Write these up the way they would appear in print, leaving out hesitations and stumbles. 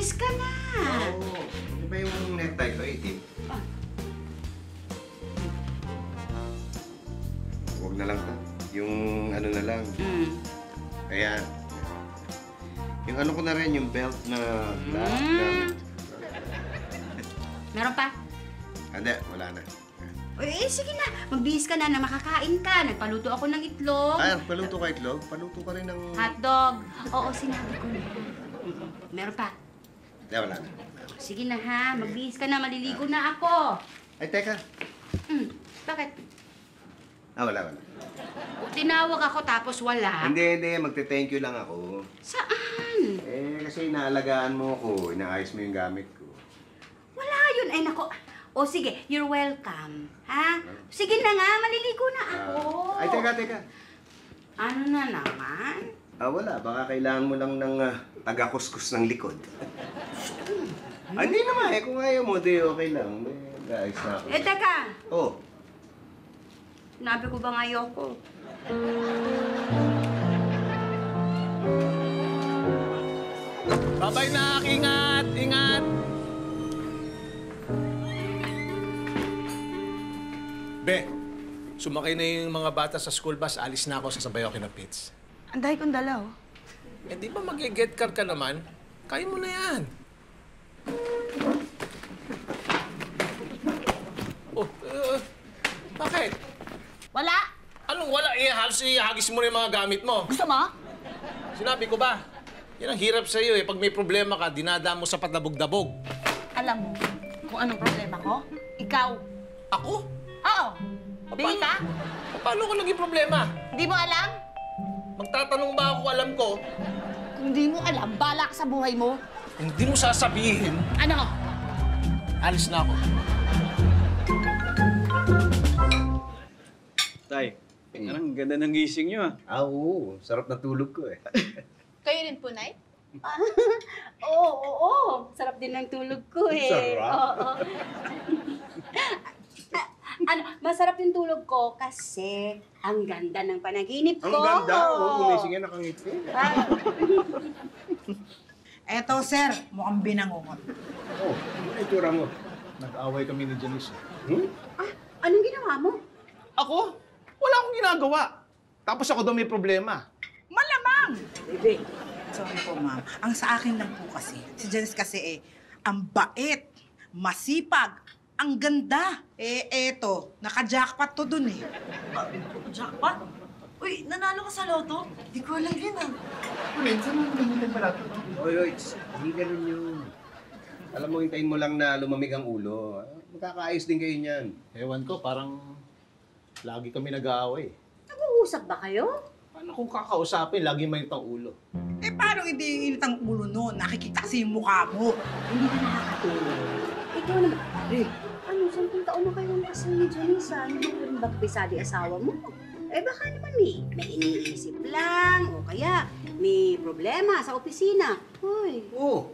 Magbihis ka na. Oo. Di ba yung necktie ko, itim? Huwag na lang ta. Yung ano na lang. Kaya, yung ano ko na rin, yung belt na... Meron pa? Hindi, wala na. Sige na. Magbihis ka na makakain ka. Nagpaluto ako ng itlog. Ah, paluto ka itlog? Paluto ka rin ng... Hotdog. Oo, sinabi ko na. Meron pa? Hindi, wala na. Sige na ha. Magbihis ka na. Maliligo na ako. Ay, teka. Bakit? Wala. Tinawag ako tapos wala. Hindi. Magte-thank you lang ako. Saan? Kasi inaalagaan mo ako. Inaayos mo yung gamit ko. Wala yun. Ay, nako. O sige, you're welcome. Ha? Sige na nga, maliligo na ako. Ay, teka. Ano na naman? Wala. Baka kailangan mo lang ng taga-kuskus ng likod. Hindi naman kung ayaw mo, di okay lang. Guys, na ako. Teka. Oh. Sinabi ko bang ayoko? Babay na, ingat! Be, sumakay na yung mga bata sa school bus, alis na ako, sasabay ako kina Pits. Anday kong dala, oh. Di ba mag-get car ka naman? Kaya mo na yan. Bakit? Wala! Anong wala? Halos ihagis mo na yung mga gamit mo. Gusto mo? Sinabi ko ba? Yan ang hirap sa'yo Pag may problema ka, dinadaan mo sa patdabog-dabog. Alam mo kung anong problema ko? Ikaw. Ako? Oo. Bili ka? Paano ko naging problema? Hindi mo alam? Magtatanong ba ako alam ko? Kung di mo alam, bala ka sa buhay mo. Hindi mo sasabihin. Ano? Alis na ako. Tay, parang ganda ng gising nyo Oo. Sarap na tulog ko Kayo rin po, Nay? Oo. Sarap din ng tulog ko Sarap? Oo. Masarap yung tulog ko kasi ang ganda ng panaginip ko. Ang ganda. Gumising yan, nakangiti. Eto, sir, mukhang binangungot. Ano itura mo? Nag-away kami ni Janice. Anong ginawa mo? Ako? Wala akong ginagawa. Tapos ako daw may problema. Malamang! Bebe, sorry po, ma'am. Ang sa akin lang po kasi, si Janice kasi ang bait, masipag, ang ganda. Eto, naka-jackpot to dun Jackpot? Uy, nanalo ka sa loto? Di ko alam yun, ah. Oy, hindi ganun yun. Alam mo, hintayin mo lang na lumamig ang ulo. Magkakaayos din kayo niyan. Ewan ko, parang lagi kami nag-aaway. Nag-uusap ba kayo? Paano kung kakausapin, lagi mainit ang ulo? Paano hindi init ang ulo noon? Nakikita kasi yung mukha mo. Hindi ka nakakatulog. Ikaw naman. Ano, 10 taon na kayong kasal ni Janice, Hindi mo rin ba bisado asawa mo? Baka naman may iniisip lang o kaya may problema sa opisina. Hoy.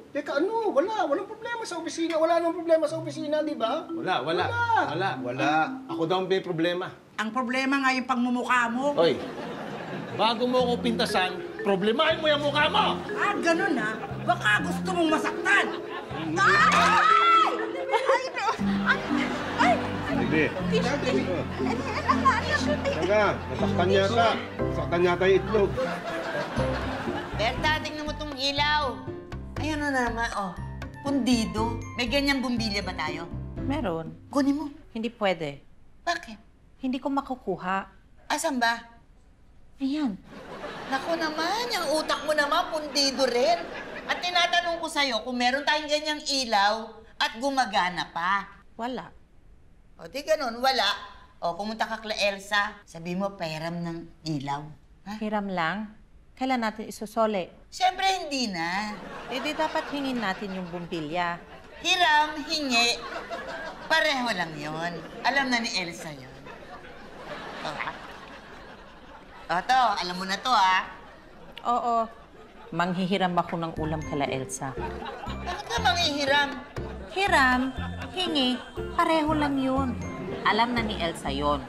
Teka, walang problema sa opisina. Wala namang problema sa opisina, di ba? Wala. Ako daw may problema. Ang problema nga yung pagmumukha mo. Hoy, bago mo ako pintasan, problemahin mo yung mukha mo! Ganun na. Baka gusto mong masaktan. Bebe. Teka, nasaktan yata. Nasaktan yata yung itlog. Berta, tingnan mo tong ilaw. Ay, ano naman, pundido. May ganyang bumbilya ba tayo? Meron. Kunin mo. Hindi pwede. Bakit? Hindi ko makukuha. Asan ba? Ayan. Naku naman, yung utak mo naman, pundido rin. At tinatanong ko sa'yo kung meron tayong ganyang ilaw at gumagana pa. Wala. O di ganun, wala. O pumunta ka kay Elsa, sabi mo pairam ng ilaw. Ha? Hiram lang. Kailan natin isusole? Siyempre hindi na. Di dapat hingin natin yung bumbilya. Hiram, hingi. Pareho lang yon. Alam na ni Elsa yon. To, alam mo na to, ha? Oo. Manghihiram ako ng ulam kala Elsa. Bakit ka manghihiram? Hiram, hingi, pareho lang yun. Alam na ni Elsa yon.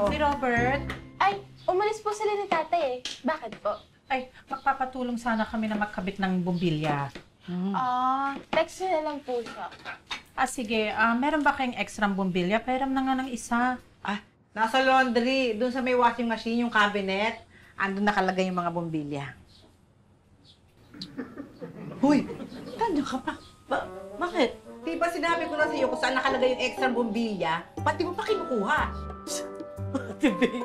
Si Robert? Ay, umalis po sila ni tatay eh. Bakit po? Ay, magpapatulong sana kami na magkabit ng bumbilya. Text na lang po siya. Sige. Meron ba kayong extra bumbilya? Pairam na nga ng isa. Nasa laundry, doon sa may washing machine, yung cabinet, andun nakalagay yung mga bombilya. Hoy, nandiyan ka pa. Bakit? Di ba sinabi ko na sa iyo kung saan nakalagay yung extra bombilya? Pati mo pa kinukuha. Ate baby.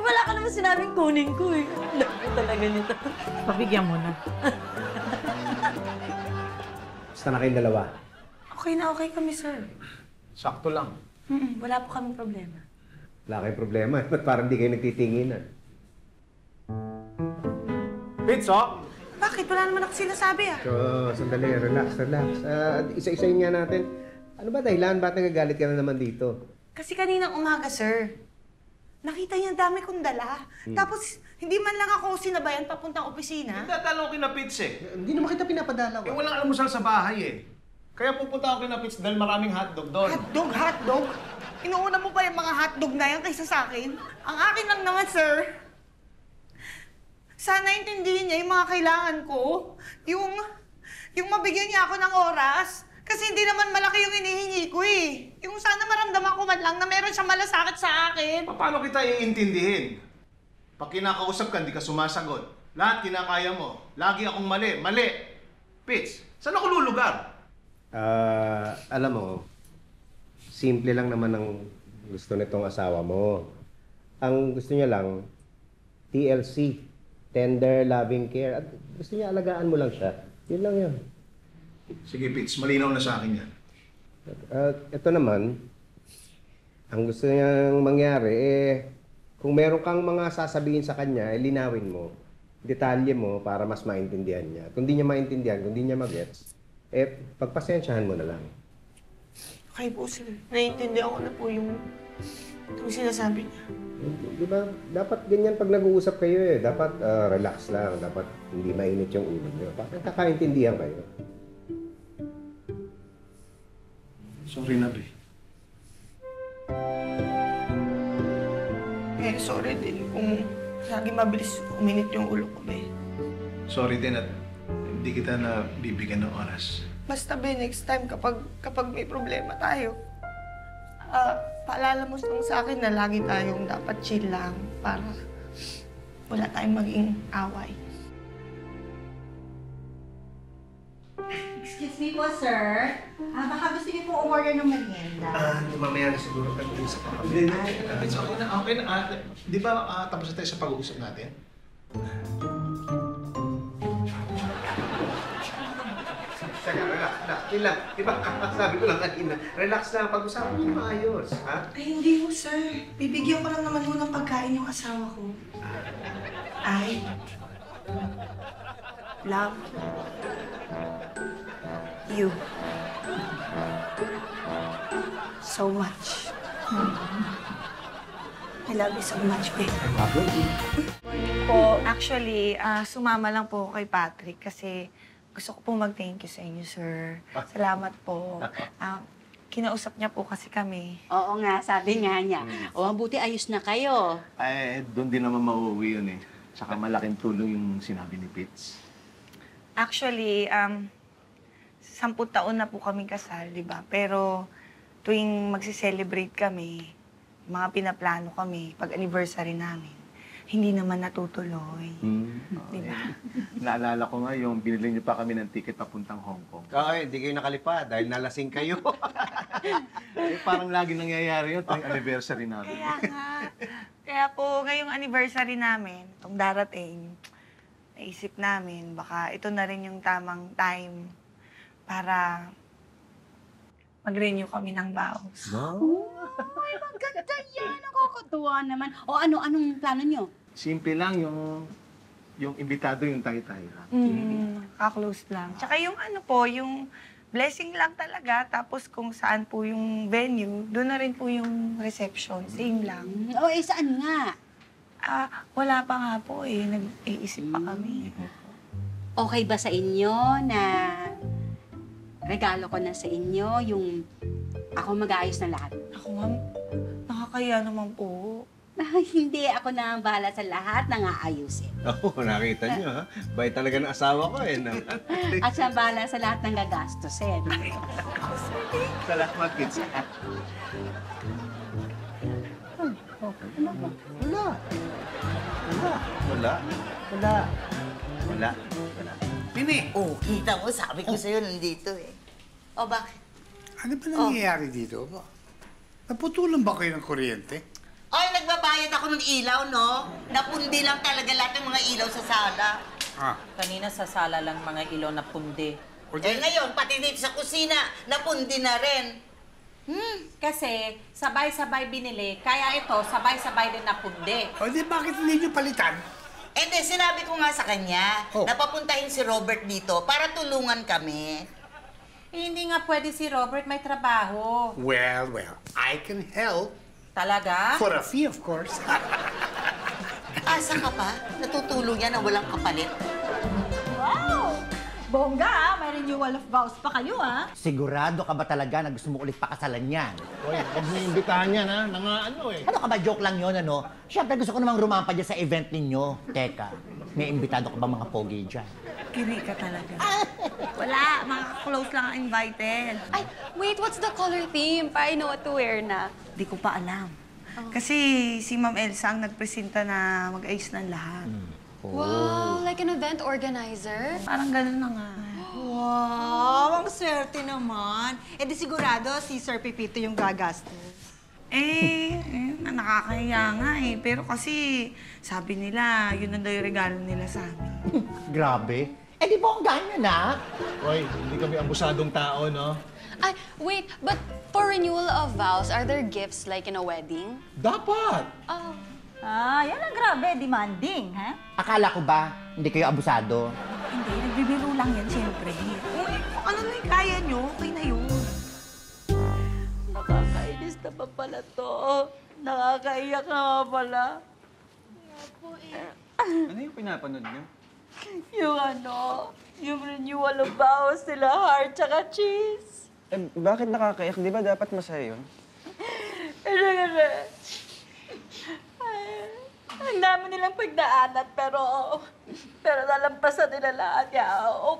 Wala ka naman sinabing kunin ko eh. Laki talaga nito. Pabigyan mo na. Basta na kayong dalawa. Okay na okay kami, sir. Sakto lang. Wala po kaming problema. Wala kayong problema. Ba't parang di kayo nagtitinginan? Pitso! Bakit? Wala naman ako sinasabi ah. So, sandali. Relax. Isa-isayin nga natin. Ano ba dahilan? Ba't nagagalit ka na naman dito? Kasi kaninang umaga, sir, nakita niya ang dami kong dala. Tapos, hindi man lang ako sinabayan papuntang opisina. Dadalaw kina Pitz eh. Hindi naman kita pinapadalaw. Walang almusal sa bahay eh. Kaya pupunta ako kina Pitz dahil maraming hotdog doon. Hotdog? Inuuna mo pa yung mga hotdog na yan kaysa sa akin? Ang akin lang naman, sir, sana intindihin niya yung mga kailangan ko. Yung mabigyan niya ako ng oras. Kasi hindi naman malaki yung hinihingi ko eh. Yung sana maramdaman ko man lang na meron siyang malasakit sa akin. Paano kita iintindihin? Pag kinakausap ka, hindi ka sumasagot. Lahat kinakaya mo. Lagi akong mali. Mali! Pitz, saan ako lulugar? Alam mo, simple lang naman ang gusto nitong asawa mo. Ang gusto niya lang, TLC, tender loving care. At gusto niya alagaan mo lang siya. Yun lang yun. Sige, Pitz, malinaw na sa akin yan. Ito naman, ang gusto niyang mangyari, kung meron kang mga sasabihin sa kanya, linawin mo. Detalye mo para mas maintindihan niya. Kung di niya maintindihan, kung di niya mag-gets, pagpasensyahan mo na lang. Okay po, sir. Naiintindihan ko na po yung sinasabi niya. Di ba? Dapat ganyan pag nag-uusap kayo eh. Dapat relax lang. Dapat hindi mainit yung ulo niyo. Bakit kakaintindihan kayo? Sorry na, Be. Sorry din kung lagi mabilis uminit yung ulo ko, be. Sorry din at hindi kita na bibigyan ng oras. Basta, be, next time kapag may problema tayo, paalala mo lang sa akin na lagi tayong dapat chill lang para wala tayong maging away. Excuse me po, sir. Baka gusto niyo po umorder ng merienda. Mamaya na siguro pag-uusap pa kami. Pitz, okay na. Di ba tapos na tayo sa pag-uusap natin? Teka, relax. Yun lang. Di ba sabi ko lang kanina, relax lang. Pag-usapan niyo maayos, ha? Ay, hindi ho, sir. Bibigyan ko lang naman ho ng pagkain yung asawa ko. Ay, love you so much. I love you so much, babe. Po, actually, sumama lang po ako kay Patrick kasi gusto ko po mag-thank you sa inyo, sir. Salamat po. Kinausap niya po kasi kami. Oo nga, sabi nga niya. O, mabuti ayos na kayo. Doon din naman mauwi yun eh. Tsaka malaking tulong yung sinabi ni Pitz. Actually, 10 taon na po kaming kasal, di ba? Pero tuwing magse-celebrate kami, mga pinaplano kami, pag-anniversary namin, hindi naman natutuloy. Di ba? Naalala ko nga yung binili niyo pa kami ng ticket papuntang Hong Kong. Hindi kayo nakalipad dahil nalasing kayo. Parang lagi nangyayari yun tuwing anniversary namin. Kaya nga. Kaya po, ngayong anniversary namin, itong darating, naisip namin, baka ito na rin yung tamang time para mag-renew kami ng vows. Ay, maganda yan. Nakakatuwa naman. O, anong plano niyo? Simple lang yung imbitado yung tayo-tayo lang. Ka-close lang. Tsaka yung yung blessing lang talaga. Tapos kung saan po yung venue, doon na rin po yung reception. Same lang. O, saan nga? Wala pa nga po eh. Nag-iisip pa kami. Okay ba sa inyo na regalo ko na sa inyo yung ako mag-aayos ng lahat? Ako, ma'am, nakakaya naman po. Hindi, ako na ang bahala sa lahat ng aayusin. Oo, nakita niyo ha. Bay talaga ng asawa ko eh. At siya ang bahala sa lahat ng gagastusin. Salamat, kids. Wala. Nini! Oh, kita mo, sabi ko sa'yo, nandito eh. O, bakit? Ano ba nangyayari dito? Naputulan ba kayo ng kuryente? Ay, nagbabayad ako ng ilaw, no? Napundi lang talaga lahat ng mga ilaw sa sala. Kanina sa sala lang mga ilaw na pundi. Eh ngayon, pati dito sa kusina, napundi na rin. Kasi sabay-sabay binili, kaya ito sabay-sabay din na pundi. O di bakit hindi nyo palitan? Eh di, sinabi ko nga sa kanya, napapuntahin si Robert dito para tulungan kami. Hindi nga pwede si Robert, may trabaho. Well, I can help. Talaga? For a fee, of course. Asa ka pa? Natutulong yan na walang kapalit. Wow! Bongga ah! May renewal of vows pa kayo ah! Sigurado ka ba talaga na gusto mo ulit pakasalan yan? Hoy, huwag mo imbitahan yan, ha? Ano eh. Ano ka ba? Joke lang yun, ano? Siyempre gusto ko namang rumampa dyan sa event ninyo. Teka, may imbitado ka ba mga pogi dyan? Kiri ka talaga. Wala, mga close lang ang invited. Ay, wait, what's the color theme? I know what to wear na. Di ko pa alam. Kasi si Ma'am Elsa ang nagpresenta na mag-ayos ng lahat. Wow, like an event organizer? Parang ganun na nga. Wow, ang swerte naman. Eh di sigurado si Sir Pipito yung gagastos. Nakakahiya nga eh. Pero kasi sabi nila, yun ang daw yung regalo nila sa amin. Grabe. Eh di bongga nyo na. Hoy, hindi kami abusadong tao, no? Ay, wait, but for renewal of vows, are there gifts like in a wedding? Dapat! Oh. Ah, yan ang grabe, demanding, ha? Akala ko ba hindi kayo abusado? Hindi, nagbibiro lang yan, siyempre. Uy, kung ano na yung kaya nyo, okay na yun. Nakakainis na pa pala to. Nakakaiyak na nga pala. Ano yung pinapanood niyo? Yung renewal of vows nila, heart tsaka cheese. Eh, bakit nakakaiyak? Di ba dapat masaya yun? Ang dami nilang pagdaanan, pero nalampasan nila lahat.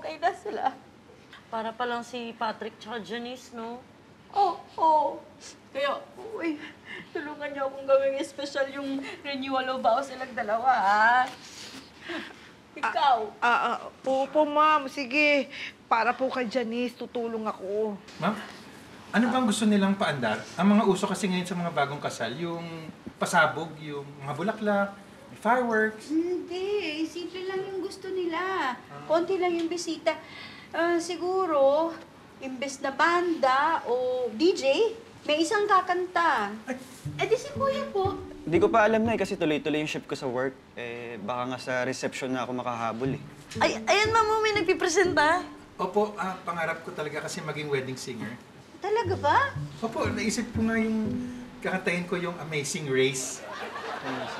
Okay na sila. Para pa lang si Patrick tsaka Janice, no? Oo. Kaya, tulungan niyo akong gawing special yung renewal of vows nilang dalawa, ha? Ikaw? Opo, ma'am. Sige. Para po kay Janice, tutulong ako. Ma'am, ano bang gusto nilang paandar? Ang mga uso kasi ngayon sa mga bagong kasal, yung pasabog, yung mga bulaklak, fireworks. Hindi, simple lang yung gusto nila. Konti lang yung bisita. Siguro, imbes na banda o DJ, may isang kakanta. Eh di si Kuya po. Hindi ko pa alam na kasi tuloy-tuloy yung shift ko sa work. Eh, baka nga sa reception na ako makahabol eh. Ay, ayan, ma'am, may nagpipresenta. Opo, pangarap ko talaga kasi maging wedding singer. Talaga ba? Opo, naisip ko nga yung kakantahin ko yung Amazing Race.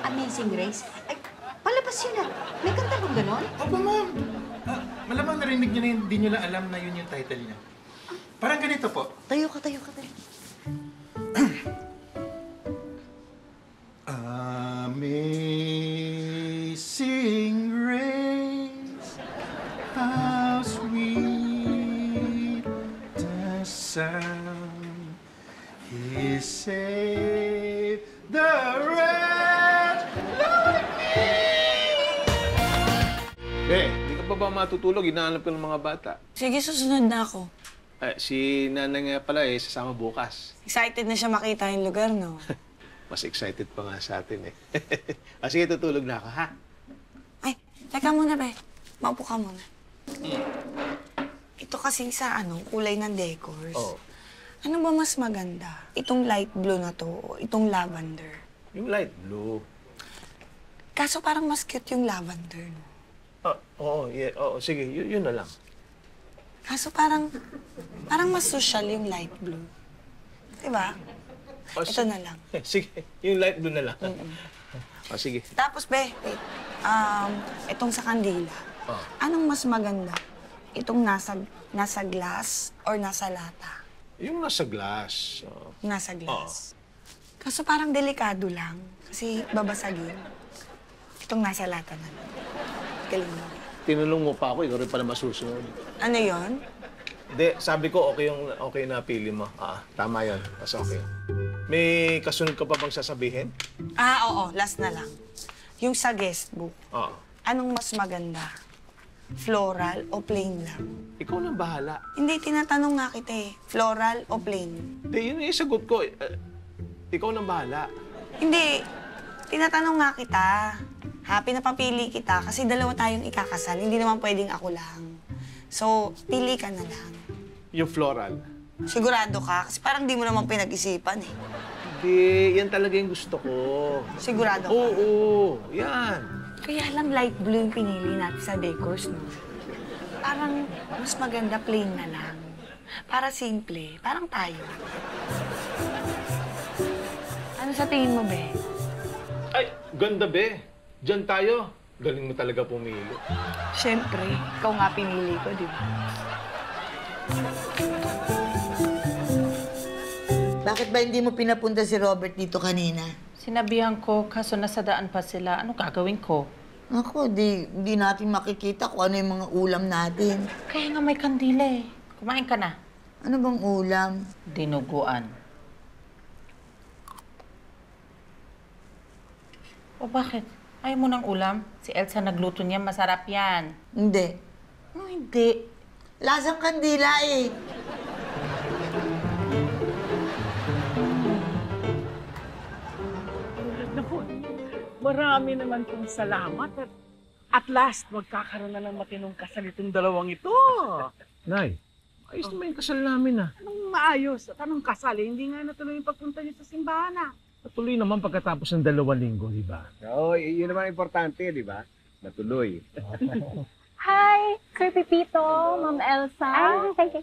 Amazing Grace? Ay, palabas yun ah. May kanta bang ganon? Opo, ma'am. Malamang narinig niyo na yun, di niyo lang alam na yun yung title niya. Parang ganito po. Tayo ka. Amazing Grace, how sweet the sound, He saved the wretch like me. Hindi ka pa ba matutulog? Hinahanap ko ng mga bata. Sige, susunod na ako. Si nanay nga pala sasama bukas. Excited na siya makita yung lugar, no? Mas excited pa nga sa atin eh. Sige, tutulog na ako, ha? Ay, teka muna, be. Maupo ka muna. Ito kasing sa kulay ng decors. Oo. Ano ba mas maganda? Itong light blue na to o itong lavender? Yung light blue. Kaso parang mas cute yung lavender, no? Oo, sige, yun na lang. Kaso parang mas social yung light blue. Diba? Ito na lang. Sige, yung light blue na lang. Sige. Tapos, be, wait. Itong sa kandila. Anong mas maganda? Itong nasa glass or nasa lata? Yung nasa glass. Nasa glass. Kaso parang delikado lang. Kasi babasagin. Itong nasa lata na. Galing mo. Tinulong mo pa ako, ikaw rin pala masusunod. Ano yon? Hindi, sabi ko okay na pili mo. Tama yun. Mas okay. May kasunod ka pa bang sasabihin? Oo. Last na lang. Yung sa guest book. Anong mas maganda? Floral o plain lang? Ikaw nang bahala. Hindi, tinatanong nga kita eh. Floral o plain? Hindi, yun yung sagot ko. Ikaw nang bahala. Hindi. Tinatanong nga kita. Happy na papili kita kasi dalawa tayong ikakasal. Hindi naman pwedeng ako lang. So, pili ka na lang. Yung floral. Sigurado ka? Kasi parang di mo naman pinag-isipan eh. Hindi, yan talaga yung gusto ko. Sigurado ka? Oo, yan. Kaya lang light blue yung pinili natin sa decors, no? Parang mas maganda plain na lang. Para simple. Parang tayo. Ano sa tingin mo, be? Ay, ganda be. Diyan tayo. Galing mo talaga pumili. Siyempre, ikaw nga pinili ko, di ba? Bakit ba hindi mo pinapunta si Robert dito kanina? Sinabihan ko, kaso nasa daan pa sila. Ano gagawin ko? Ako, di natin makikita kung ano yung mga ulam natin. Kaya nga may kandila eh. Kumain ka na. Ano bang ulam? Dinuguan. O bakit? Ayaw mo ng ulam? Si Elsa nagluto niya, masarap yan. Hindi. Ano hindi? Lasang kandila eh. Naku, marami naman pong salamat at last magkakaroon na ng matinong kasal itong dalawang ito. Nay, ayos naman yung kasal namin Anong maayos at anong kasal? Hindi nga natuloy yung pagpunta niyo sa simbahan Natuloy naman pagkatapos ng 2 linggo, di ba? Oo, yun naman importante, di ba? Natuloy. Hi, Sir Pipito, Ma'am Elsa.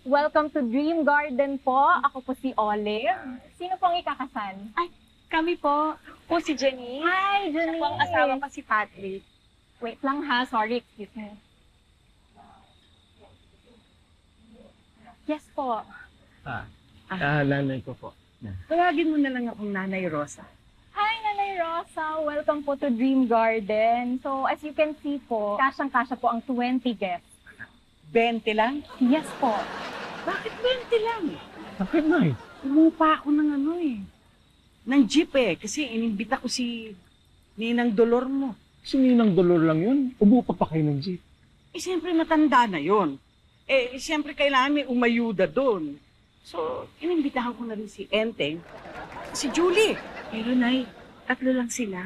Welcome to Dream Garden po. Ako po si Olive. Sino pong ikakasal? Ay, kami po. Po si Jenny. Hi, Jenny. Siya po ang asawa ko si Patrick. Wait lang ha, sorry, excuse me. Yes po. Nanay ko po. Tawagin mo na lang akong Nanay Rosa. Hi, Nanay Rosa. Welcome po to Dream Garden. So, as you can see po, kasyang-kasya po ang 20 guests. 20 lang? Yes po. Bakit 20 lang? Bakit, Nay? Umupa ako ng jeep eh. Kasi inimbita ko si Ninang Dolor mo. Si Ninang Dolor lang yun? Umupa pa kayo ng jeep? Siyempre matanda na yon. Siyempre kailangan may umayuda doon. So, inimbitahan ko na rin si Enteng, si Julie. Pero Nay, 3 lang sila.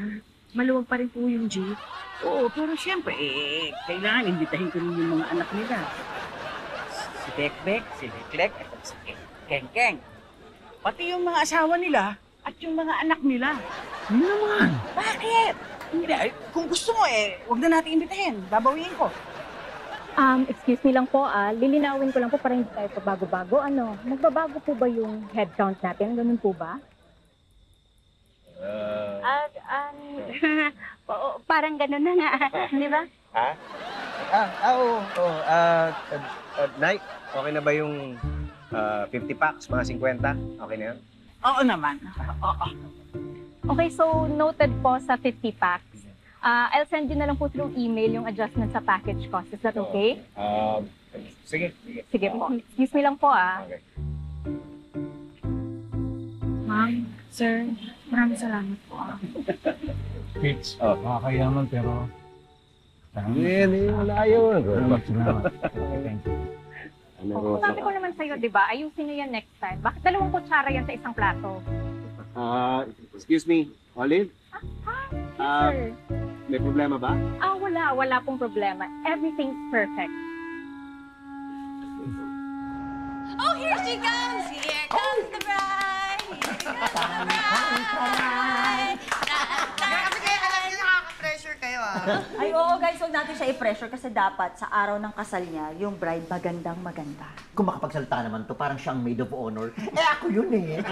Maluwag pa rin po yung jeep. Oo, pero siyempre, kailangan imbitahin ko rin yung mga anak nila. Si Bekbek, si Leklek, at si Kengkeng. Pati yung mga asawa nila at yung mga anak nila. Yun naman. Bakit? Hindi, kung gusto mo huwag na natin imbitahin. Babawiin ko. Excuse me lang po lilinawin ko lang po para hindi tayo pabago-bago. Magbabago po ba yung head count natin? Ganun po ba? Parang ganun na nga, di ba? Oo. Nay, okay na ba yung 50 packs, mga 50? Okay na yun? Oo naman. Oo. Okay, so noted po sa 50 packs. I'll send you na lang po through email yung adjustment sa package cost. Is that okay? Sige. Sige po. Excuse me lang po Okay. Ma'am, sir, maraming salamat po. Fitz, makakayaman pero... Wala yun. Salamat. Thank you. Sabi ko naman sa'yo, di ba? Ayusin niyo yan next time. Bakit 2 kutsara yan sa isang plato? Excuse me, Olive? Yes, sir. May problema ba? Wala. Wala pong problema. Everything's perfect. Oh, here she comes! Here comes the bride! Here comes the bride! Nakaka-pressure kayo Ay, oo guys, huwag natin siya i-pressure kasi dapat sa araw ng kasal niya, yung bride magandang-maganda. Kung makapagsalita naman to, parang siyang maid of honor. Ako yun eh.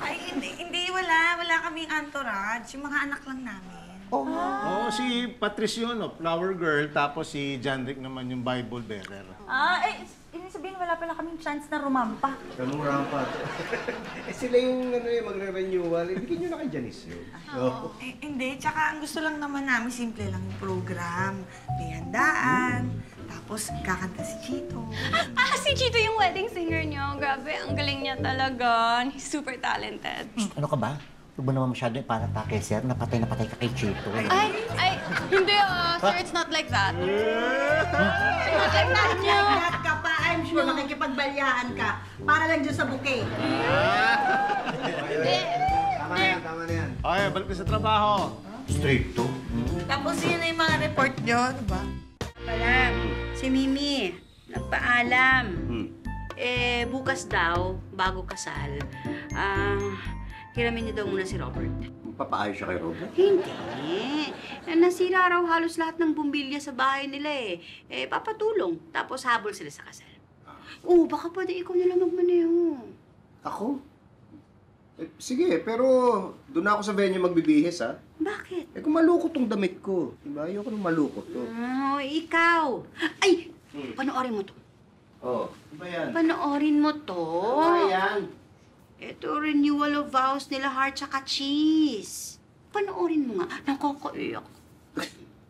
Ay, hindi. Wala kaming entourage. Yung mga anak lang namin. Oo, si Patrice yun, flower girl, tapos si Janrick naman yung Bible bearer. Ibig sabihin sabihin, wala pala kaming chance na rumampa. Anong rampa? Sila yung magre-renewal. Ibigin nyo na kay Janice yun. Oo. Hindi, tsaka ang gusto lang naman namin, simple lang yung program. May handaan, tapos kakanta si Chito. Si Chito yung wedding singer niyo. Grabe, ang galing niya talaga. He's super talented. Ano ka ba? Huwag mo naman masyado para take, sir. Napatay ka kay Chito. Ay, hindi sir, it's not like that. It's not like that, niyo. Lahat ka pa, I'm sure makikipagbalyahan ka. Para lang dyan sa bouquet. Tama na yan. Okay, balik na sa trabaho. Stricto. Tapos yun na yung mga report nyo, ano ba? Alam, si Mimi, nagpaalam. Bukas daw, bago kasal, hiramin niyo daw muna si Robert. Papaayos siya kay Robert? Hindi. Nasira raw halos lahat ng bumbilya sa bahay nila papatulong. Tapos habol sila sa kasal. Baka pwede ikaw nila magmaneho. Ako? Sige, pero doon ako sa venue magbibihis, ha? Bakit? Kung malukot tong damit ko. Diba? Ayoko nung malukot to. Ikaw. Ay! Panoorin mo to. Ano ba yan? Panoorin mo to. Ano ba yan? Ito, renewal of vows nila Heart tsaka Cheese. Panoorin mo nga. Nakakaiyak.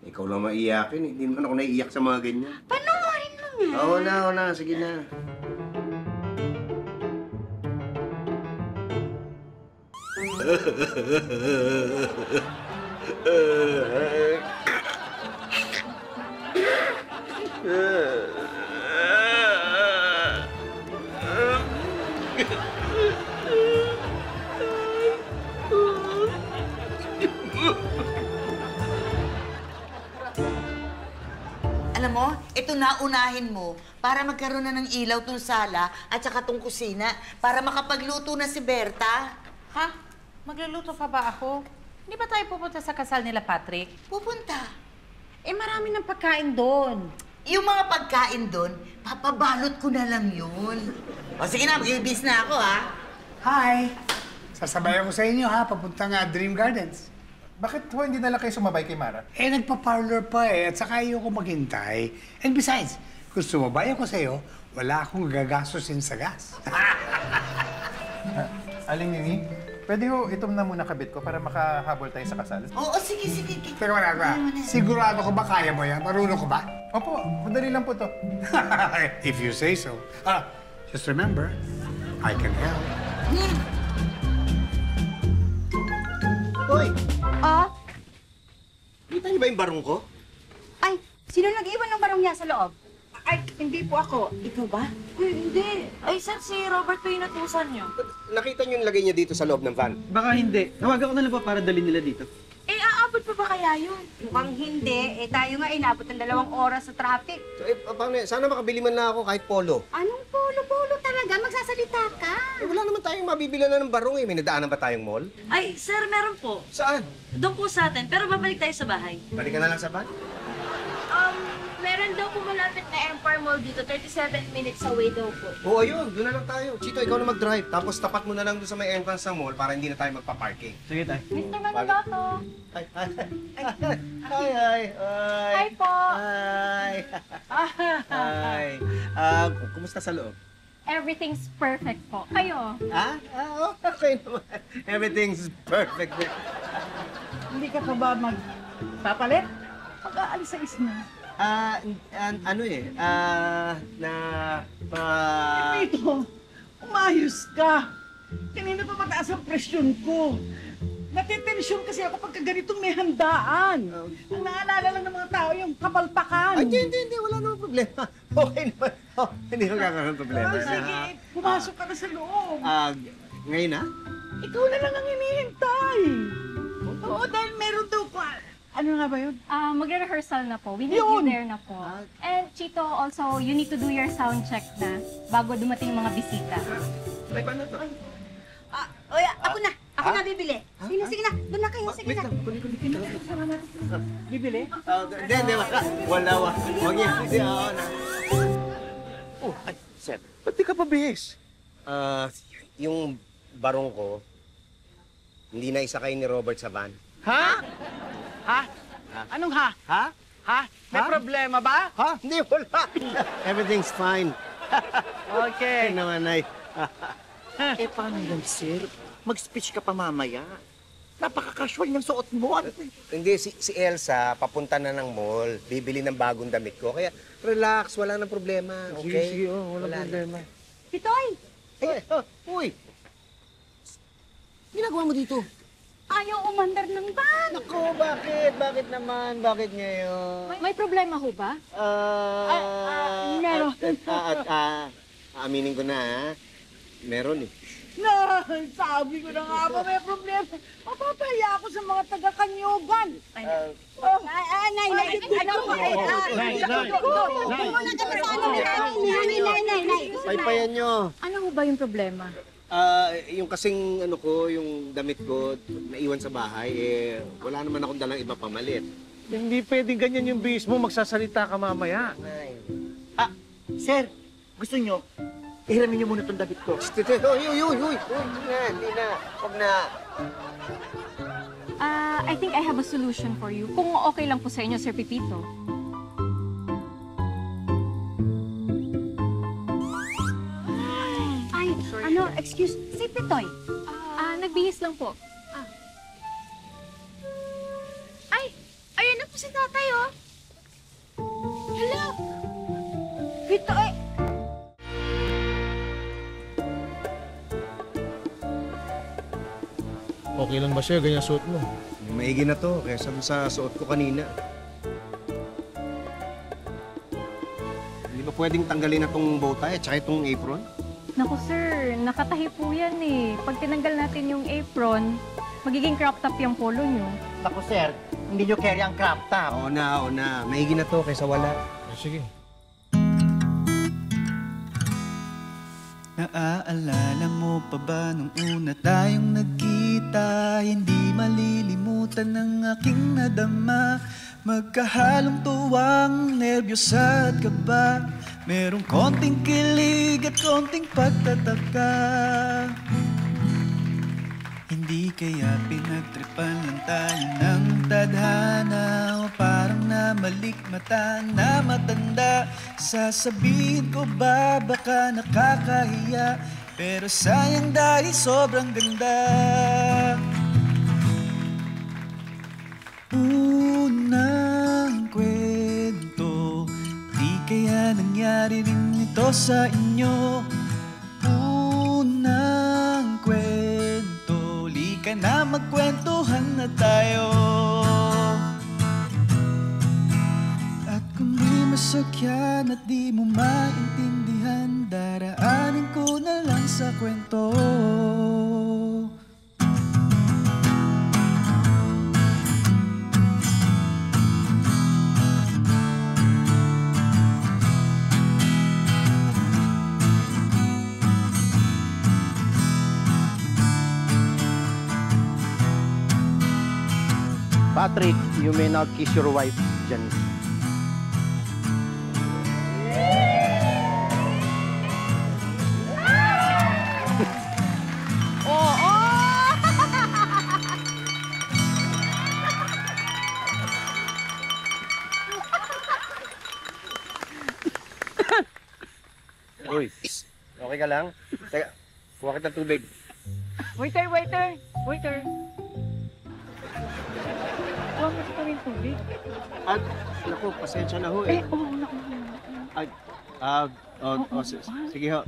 Ikaw lang maiyakin. Hindi naman ako naiiyak sa mga ganyan. Panoorin mo nga. Oo na. Sige na. Alam mo, ito na unahin mo para magkaroon na ng ilaw tong sala at saka tong kusina para makapagluto na si Berta. Ha? Magluluto pa ba ako? Hindi ba tayo pupunta sa kasal nila, Patrick? Pupunta. Marami ng pagkain doon. Yung mga pagkain doon, papabalot ko na lang yun. O sige na, mag-ibis na ako, ha? Hi! Sasabayan ko sa inyo, ha? Papunta nga Dream Gardens. Bakit hindi na lang kayo sumabay kay Mara? Nagpa-parlor pa at saka ayoko maghintay. And besides, kung sumabay ako sa'yo, wala akong gagastusin sa gas. Aling Mimi, pwede ho itom na muna kabit ko para makahabol tayo sa kasal? Oo, sige. Teka, wala. Sigurado ko ba kaya mo yan? Marunong ko ba? Opo, madali lang po to. If you say so. Just remember, I can help. Hoy! Kita niyo ba yung barong ko? Ay, sino nag-iwan ng barong niya sa loob? Ay, hindi po ako. Ikaw ba? Hindi. Ay, sir, si Robert po yung natusan niyo. Nakita niyo yung lagay niya dito sa loob ng van? Baka hindi. Tawagan ko na lang po para dalhin nila dito. Aabot pa ba kaya yun? Mukhang hindi. Tayo nga inabot ng 2 oras sa traffic. Paano yan? Sana makabili man lang ako kahit polo. Anong polo-polo talaga? Magsasalita ka. Wala naman tayong mabibili na ng barong May nadaanan ba tayong mall? Ay, sir, meron po. Saan? Doon po sa atin, pero babalik tayo sa bahay. Balikan na lang sa van? Meron daw po malapit na Empire Mall dito. 37 minutes away daw po. Oo, ayun. Doon na lang tayo. Chito, ikaw na mag-drive. Tapos tapat mo na lang doon sa may entrance ng mall para hindi na tayo magpa-parking. Sige, tayo. Mr. Manigato! Hi po! Hi! Kumusta sa loob? Everything's perfect po. Kayo? Okay naman. Everything's perfect. Hindi ka pa ba magpapalit? Pag-aalis sa isna. Pito, umayos ka. Kanina pa mataas ang presyon ko. Natitensyon kasi ako pagka ganitong may handaan. Ang naalala lang ng mga tao yung kapalpakan. Ay, hindi. Wala namang problema. Okay naman. Hindi ko kakaroon ng problema. Sige, pumasok ka na sa loob. Ngayon na? Ikaw na lang ang hinihintay. Oo, dahil meron daw ko. Ano nga ba yun? Magre-rehearsal na po. We need you there na po. And Chito, also, you need to do your sound check na bago dumating yung mga bisita. Paano to? Ako na. Ako na bibili. Sige na. Doon na kayo. Sige na. Bibili? Hindi. Wala. Huwag yan. Ay, Seth. Ba't di ka pabihis? Yung barong ko, hindi na isakay ni Robert sa van. Ha? Anong ha? Ha? May problema ba? Ha? Hindi, wala. Everything's fine. Okay. naman, Nay. Paano yan, sir? Mag-speech ka pa mamaya. Napaka-casual ng suot mo. Hindi, si Elsa, papunta na ng mall. Bibili ng bagong damit ko. Kaya, relax, wala nang problema. Okay? Sige, wala problema. Pitoy! Uy! Ginagawa mo dito? Ayaw umandar ng van. Naku, bakit? Bakit naman? Bakit ngayon? May problema ho ba? Meron. Aminin ko na, ha? Meron eh. Sabi ko na nga ba may problema. Mapapahiya ako sa mga taga-Kanyugan. Nay. Paypayan nyo. Ano ho ba yung problema? Yung kasing ano ko, yung damit ko, naiwan sa bahay, wala naman akong dalang iba pamalit. Hindi pwedeng ganyan yung bihis mo. Magsasalita ka mamaya. Sir, gusto nyo, ihiramin niyo muna itong damit ko. Hindi na. Huwag na. I think I have a solution for you. Kung okay lang po sa inyo, Sir Pipito. Ay, excuse, si Pitoy. Nagbihis lang po. Ay, ayun na po si tatay, oh. Hello. Pitoy! Okay lang ba sa'yo, ganyan suot mo? Maigi na to, kaysa sa suot ko kanina. Hindi ba pwedeng tanggalin na tong bow tie at saka itong apron? Naku sir, nakatahi po yan eh. Pag tinanggal natin yung apron, magiging crop top yung polo nyo. Naku sir, hindi nyo carry ang crop top. Oo na. Maigi na to kaysa wala. Sige. Naaalala mo pa ba nung una tayong nagkita? Hindi malilimutan ang aking nadama. Magkahalong tuwang, nerbiyos at kaba. Merong konting kilig at konting pagtataka. Hindi kaya pinagtripan lang tayo ng tadhana, o parang namalikmata na matanda. Sasabihin ko ba baka nakakahiya, pero sayang dahil sobrang ganda. Unang kwento, di kaya nangyari rin ito sa inyo. Unang kwento, lika na magkwentuhan na tayo. At kung di masakyan at di mo maintindihan, daraanin ko na lang sa kwento. Patrick, you may now kiss your wife, Janice. Uy, okay ka lang? Teka, kuha kita tubig. Waiter! Huwag mo ito rin tubig. Naku, pasensya na ho naku.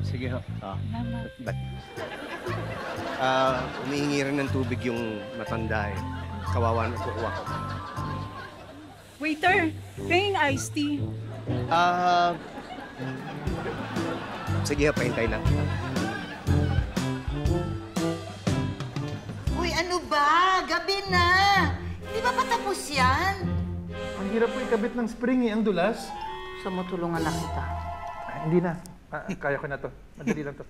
Sige ho. Umihingi rin ng tubig yung matanda eh. Kawawa na kukuha ko. Waiter, paying iced tea. Sige ho, pahintay lang. Uy, ano ba? Gabi na. Hindi ba patapos yan? Ang hirap po ikabit ng spring ang dulas. Sa matulungan na kita. Hindi na. Kaya ko na to. Madali lang to.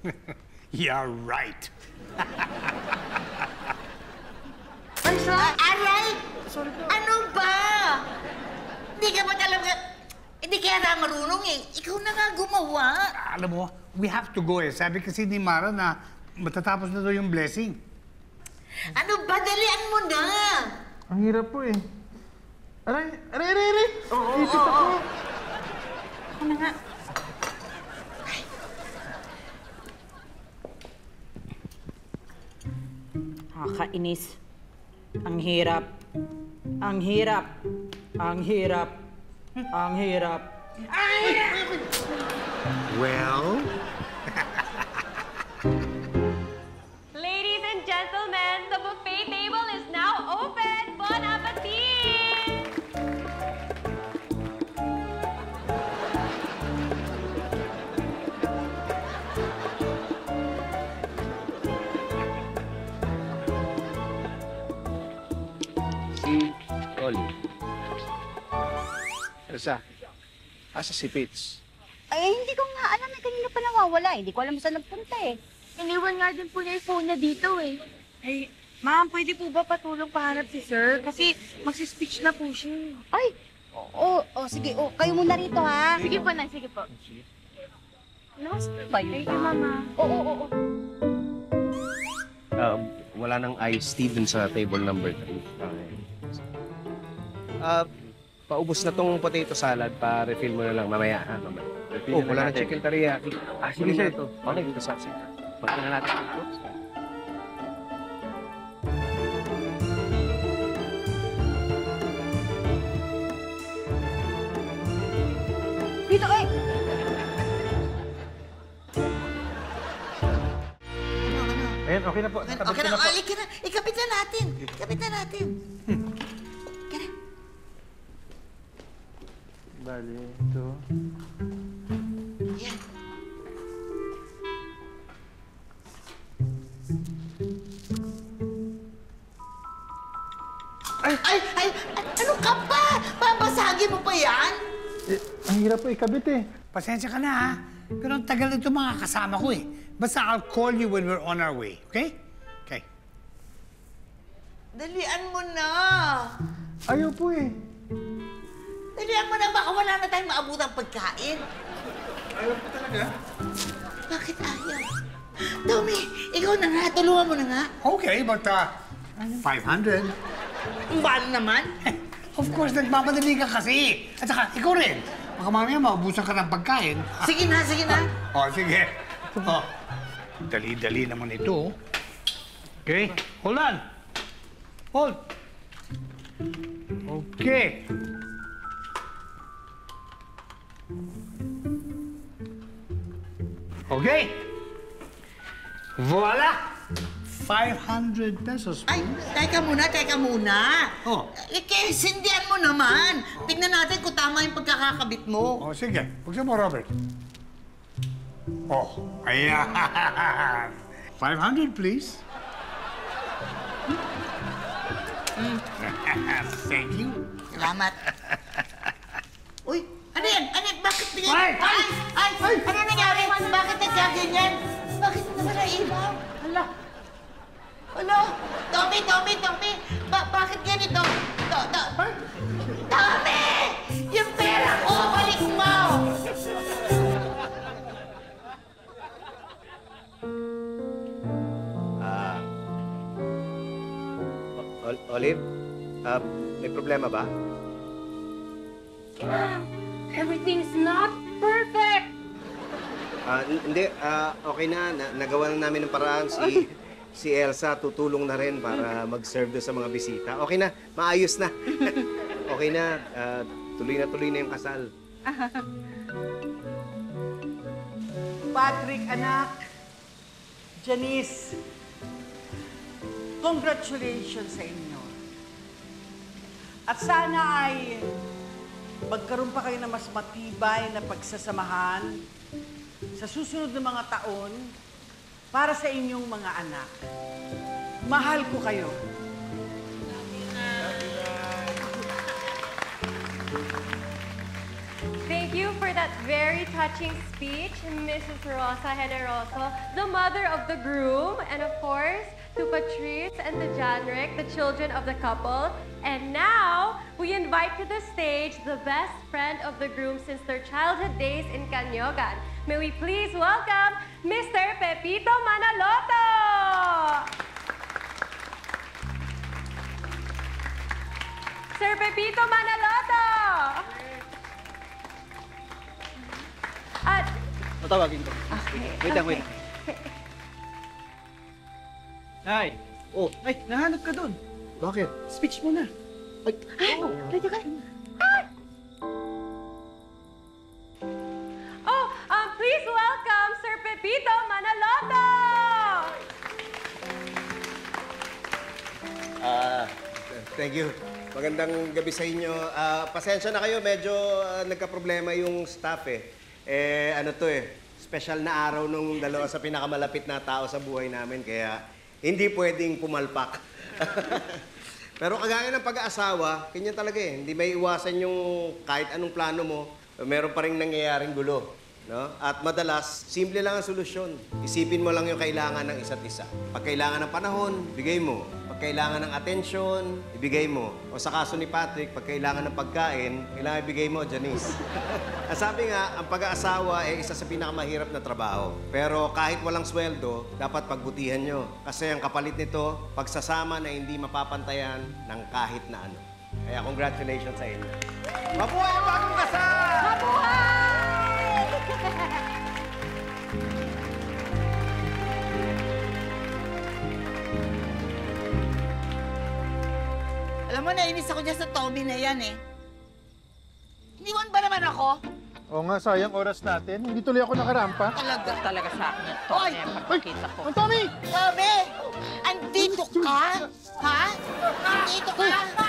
You're right. Aray! Ano ba? Hindi ka ba talaga... Hindi kaya na marunong eh. Ikaw na nga gumawa. Alam mo, we have to go eh. Sabi kasi ni Mara na matatapos na daw yung blessing. Ano ba? Dalian mo na! Ang hirap po eh. Aray! Oo. Ipit ako! Ako na nga. Nakakainis. Ang hirap. Ang hirap. Ang hirap. Ang hirap. Well? Ladies and gentlemen, the buffet table is now open. Bon appetit! Si Oli. Elsa, asa si Fitz? Ay, hindi ko nga alam eh. Kanina pa nawawala. Hindi ko alam saan nagpunta eh. Iniwan nga din po niya yung phone niya dito eh. Ay, ma'am, pwede po ba patulong pahanap si sir? Kasi magsispeech na po siya. Ay! Sige. Kayo muna rito, ha? Sige po, Nay. Sige po. Nasaan ba yun? Thank you, Mama. Oo. Wala nang iced tea dun sa table number 3. Paubos na tong potato salad. Pa-refill mo na lang mamaya. Mamaya. Refill na Wala na natin. chicken teriyaki. Sige, sir. Okay, dito sa akin. Pagka na natin. Dito, ay! Ayan, okay na po. Okay na, alik na. Ikapit na natin. Ikapit na natin. Bale, ito. Yan. Ay! Ano ka ba? Babasagin mo pa yan? Ang hirap po ikabit eh. Pasensya ka na ha. Pero ang tagal nito mga kasama ko eh. Basta I'll call you when we're on our way, okay? Okay. Dalian mo na. Ayaw po eh. Dalian mo na. Baka wala na tayong maabutang pagkain. Ayaw po talaga. Bakit ayaw? Tommy, ikaw na nga. Tulungan mo na nga. Okay, but 500. Mahal naman. Of course, nagmamadali ka kasi. At saka, ikaw rin. Baka mamaya maubusan ka ng pagkain. Sige na, sige na. Sige. Dali-dali naman ito. Okay, hold on. Hold. Okay. Okay. Voila! 500 pesos. Ay, teka muna. Oh. Sindihan mo naman. Tignan natin kung tama yung pagkakakabit mo. Oh, sige. Buksan mo, Robert. Oh, ayan. 500, please. Thank you. Salamat. Uy, ano yan? Bakit bigyan? Ay! Ano nangyari? Bakit nagkaganyan? Bakit naman nailaw? Hala! Tommy! Bakit ganito? Tommy! Yung pera ko! Balik mo! Olive, may problema ba? Everything's not perfect! Hindi, okay na. Nagawa na namin ng paraan. Si Elsa tutulong na rin para mag-serve doon sa mga bisita. Okay na, maayos na. Okay na, tuloy na yung kasal. Patrick, anak. Janice, congratulations sa inyo. At sana ay magkaroon pa kayo ng mas matibay na pagsasamahan sa susunod na mga taon para sa inyong mga anak. Mahal ko kayo. Thank you for that very touching speech, Mrs. Rosa Generoso, the mother of the groom, and of course, to Patrice and to Janrick, the children of the couple. And now, we invite to the stage the best friend of the groom since their childhood days in Canyogan. May we please welcome Mr. Pepito Manaloto! Sir Pepito Manaloto! At... Tatawagin ko. Okay. Wait lang. Nay, Oh, ay, nahanap ka doon. Bakit? Speech mo na. Ay, Pwede ka. Please welcome Sir Pepito Manaloto! Thank you. Magandang gabi sa inyo. Pasensya na kayo, medyo nagka-problema yung staff eh. Special na araw nung dalawa sa pinakamalapit na tao sa buhay namin, kaya hindi pwedeng pumalpak. Pero kagaya ng pag-aasawa, ganyan talaga eh. Hindi may iwasan yung kahit anong plano mo, meron pa rin nangyayaring gulo. No? At madalas, simple lang ang solusyon. Isipin mo lang yung kailangan ng isa't isa. Pag kailangan ng panahon, bigay mo. Pag kailangan ng atensyon, ibigay mo. O sa kaso ni Patrick, pag kailangan ng pagkain, kailangan ibigay mo, Janice. Sabi nga, ang pag-aasawa ay isa sa pinakamahirap na trabaho. Pero kahit walang sweldo, dapat pagbutihan nyo. Kasi ang kapalit nito, pagsasama na hindi mapapantayan ng kahit na ano. Kaya congratulations sa inyo. Mabuhay ang bagong kasal! Mabuhay! Alam mo, nainis ako dyan sa Tommy na yan eh. Iniwan ba naman ako? Oo nga, sayang oras natin. Hindi tuloy ako nakarampa. Talaga sa akin yan, Tommy. Pagkakita ko. Tommy! Tommy! Andito ka? Ha? Andito ka?